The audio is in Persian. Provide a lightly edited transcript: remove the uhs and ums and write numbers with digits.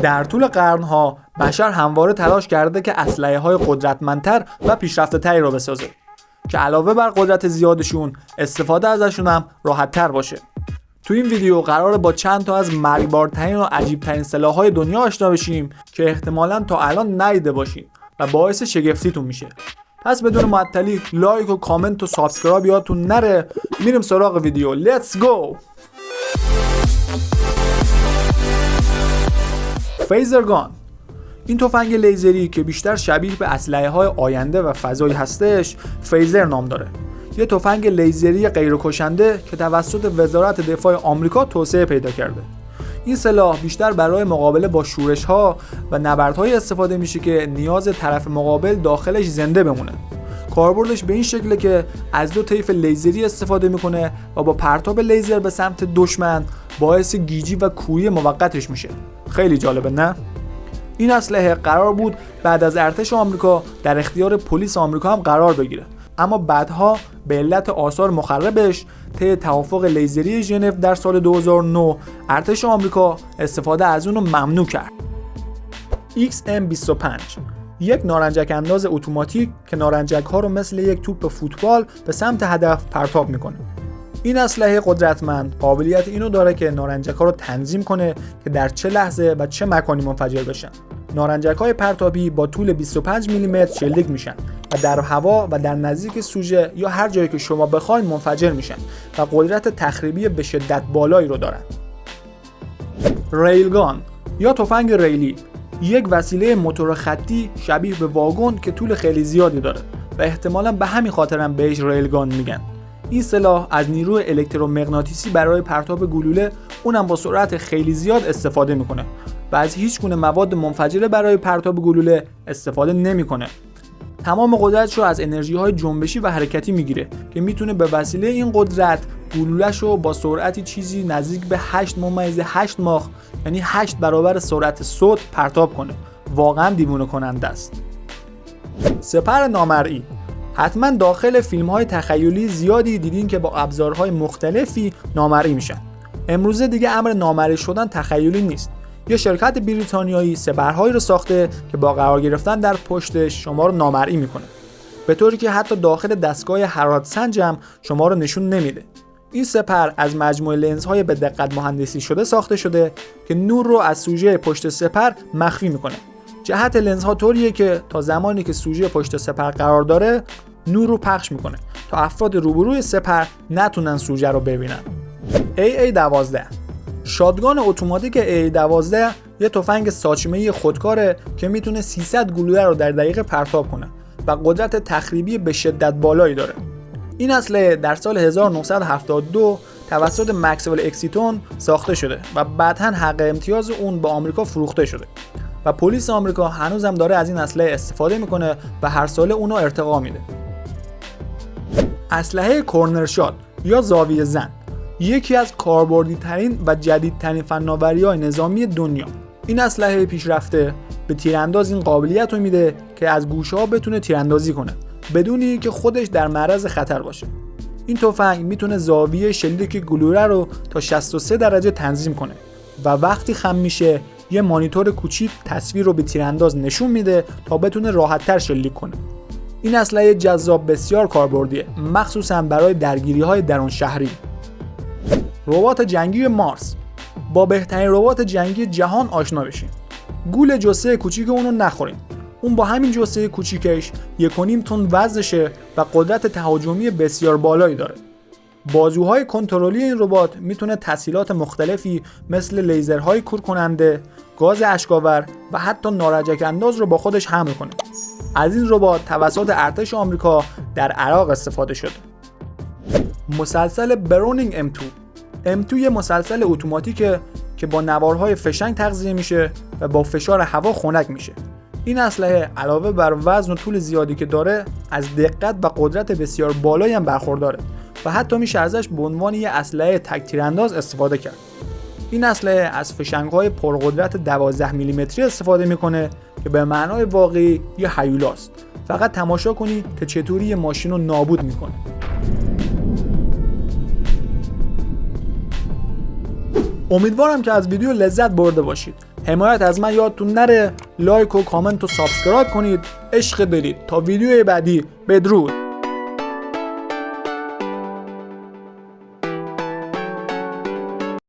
در طول قرنها بشر همواره تلاش کرده که اسلحه‌های قدرتمندتر و پیشرفته‌تری رو بسازه که علاوه بر قدرت زیادشون استفاده ازشون هم راحت‌تر باشه. تو این ویدیو قراره با چند تا از مرگبارترین و عجیب‌ترین سلاح‌های دنیا آشنا بشیم که احتمالاً تا الان ندیده باشین و باعث شگفتیتون میشه. پس بدون معطلی لایک و کامنت و سابسکرایب یادتون نره. میریم سراغ ویدیو. لیتس گو. فیزر گان، این تفنگ لیزری که بیشتر شبیه به اسلحه‌های آینده و فضایی هستش، فیزر نام داره. یه تفنگ لیزری غیرکشنده که توسط وزارت دفاع آمریکا توسعه پیدا کرده. این سلاح بیشتر برای مقابله با شورش‌ها و نبردهای استفاده میشه که نیاز طرف مقابل داخلش زنده بمونه. کاربردش به این شکله که از دو طیف لیزری استفاده میکنه و با پرتاب لیزر به سمت دشمن باعث گیجی و کوری موقتش میشه. خیلی جالبه نه؟ این اسلحه قرار بود بعد از ارتش آمریکا در اختیار پلیس آمریکا هم قرار بگیره، اما بعدها به علت آثار مخربش طی توافق لیزری ژنو در سال 2009 ارتش آمریکا استفاده از اون رو ممنوع کرد. XM25، یک نارنجک انداز اتوماتیک که نارنجک ها رو مثل یک توپ فوتبال به سمت هدف پرتاب میکنه. این اسلحه قدرتمند قابلیت اینو داره که نارنجک ها رو تنظیم کنه که در چه لحظه و چه مکانی منفجر بشن. نارنجک های پرتابی با طول 25 میلیمتر شلیک میشن و در هوا و در نزدیک سوژه یا هر جایی که شما بخواید منفجر میشن و قدرت تخریبی به شدت بالایی رو دارن. ریلگان یا تفنگ ریلی، یک وسیله موتور خطی شبیه به واگن که طول خیلی زیادی داره و احتمالاً به همین خاطر هم بهش ریلگان میگن. این سلاح از نیروی الکترومغناطیسی برای پرتاب گلوله، اونم با سرعت خیلی زیاد استفاده میکنه و از هیچ گونه مواد منفجره برای پرتاب گلوله استفاده نمیکنه. تمام قدرتش رو از انرژی‌های جنبشی و حرکتی میگیره که میتونه به وسیله این قدرت گلوله‌ش رو با سرعتی چیزی نزدیک به 8.8 ماخ، یعنی 8 برابر سرعت صوت پرتاب کنه. واقعا دیوونه کننده است. سپر نامرئی، حتما داخل فیلم‌های تخیلی زیادی دیدین که با ابزارهای مختلفی نامرئی میشن. امروزه دیگه امر نامرئی شدن تخیلی نیست. یه شرکت بریتانیایی سپرهایی رو ساخته که با قرار گرفتن در پشتش شما رو نامرئی میکنه، به طوری که حتی داخل دستگاه حرارت سنج هم شما رو نشون نمیده. این سپر از مجموعه لنزهای به دقت مهندسی شده ساخته شده که نور رو از سوژه پشت سپر مخفی میکنه. جهت لنزها طوریه که تا زمانی که سوژه پشت سپر قرار داره نور رو پخش میکنه تا افراد روبروی سپر نتونن سوژه رو ببینن. AA-12، شاتگان اتوماتیک AA-12 یه تفنگ ساچمه‌ای خودکاره که میتونه 300 گلوله رو در دقیقه پرتاب کنه و قدرت تخریبی به شدت بالایی داره. این اسلحه در سال 1972 توسط مکسول اکسیتون ساخته شده و بعداً حق امتیاز اون به آمریکا فروخته شده و پلیس آمریکا هنوزم داره از این اسلحه استفاده میکنه و هر ساله اونو ارتقا میده. اسلحه کورنر شات یا زاویه زن، یکی از کاربردی ترین و جدیدترین فناوری‌های نظامی دنیا. این اسلحه پیشرفته به تیرانداز این قابلیت رو میده که از گوشه‌ها بتونه تیراندازی کنه بدون اینکه خودش در معرض خطر باشه. این تفنگ میتونه زاویه شلیک گلوله رو تا 63 درجه تنظیم کنه و وقتی خم میشه یه مانیتور کوچیک تصویر رو به تیرانداز نشون میده تا بتونه راحت‌تر شلیک کنه. این اسلحه جذاب بسیار کاربردیه، مخصوصا برای درگیری‌های درون شهری. ربات جنگی مارس، با بهترین ربات جنگی جهان آشنا بشین. گول جثه کوچیک اونو نخورین. اون با همین جثه کوچیکش 1.5 تن وزنشه و قدرت تهاجمی بسیار بالایی داره. بازوهای کنترلی این ربات میتونه تسهیلات مختلفی مثل لیزرهای کور کننده، گاز اشک‌آور و حتی نارنجک انداز رو با خودش حمل کنه. از این ربات توسط ارتش آمریکا در عراق استفاده شده. مسلسل برونینگ M2 یه مسلسل اتوماتیکه که با نوارهای فشنگ تغذیه میشه و با فشار هوا خنک میشه. این اسلحه علاوه بر وزن و طول زیادی که داره، از دقت و قدرت بسیار بالایی هم برخورداره و حتی میشه ازش به عنوان یه اسلحه تک تیرانداز استفاده کرد. این اسلحه از فشنگ‌های پرقدرت 12 میلیمتری استفاده میکنه که به معنای واقعی یه هیولاست. فقط تماشا کنی که چطوری یه ماشین رو نابود میکنه. امیدوارم که از ویدیو لذت برده باشید. حمایت از من یادتون نره، لایک و کامنت و سابسکرایب کنید. عشق دارید. تا ویدیوی بعدی، بدرود.